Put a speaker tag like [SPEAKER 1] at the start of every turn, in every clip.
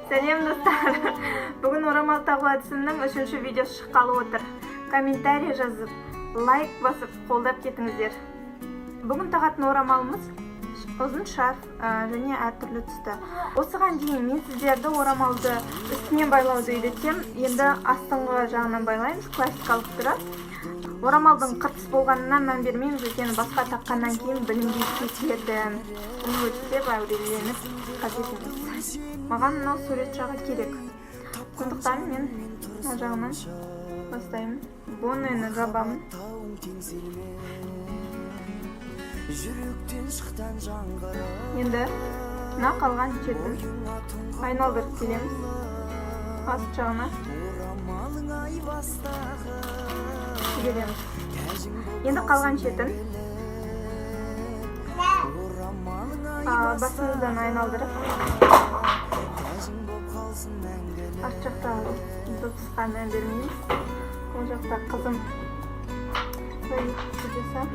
[SPEAKER 1] Сәлем достар. Бүгін орамал тағу әдісімнің 3-ші видеосы шыққалы отыр. Комментарий жазып, лайк басып, қолдап кетіңіздер. Бүгін тағатын орамалымыз ұзын шарф және әртүрлі түсті. Осыған дейін мен сіздерді орамалды үстінен байлауды үйретем. Енді астыңғы жағынан байлаймыз, классикалық түрі. Орамалдың қыртыс болғанынан мән бермейміз, өйткені басқа таққаннан кейін білінбей кетеді. Оны өтсеп әуреленіп қажет емес. Маған мынау сурет жағы керек. Сондықтан мен мына жағынан бастаймын. Боннені жабамын. Енді мына қалған шетін айналдырып келеміз. Аст жағына келеміз. Енді қалған шетін басымыздан айналдырып арт жақта дыбысқа мән бермейміз. Ол жақта қызым жасап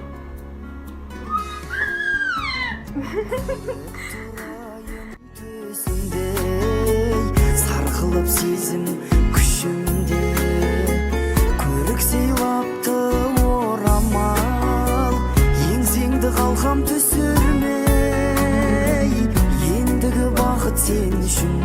[SPEAKER 2] сарқылып сезім күшімде көрік сыйлапты орамал еңсеңді қалқам түсірмей ендігі бақыт сен үшін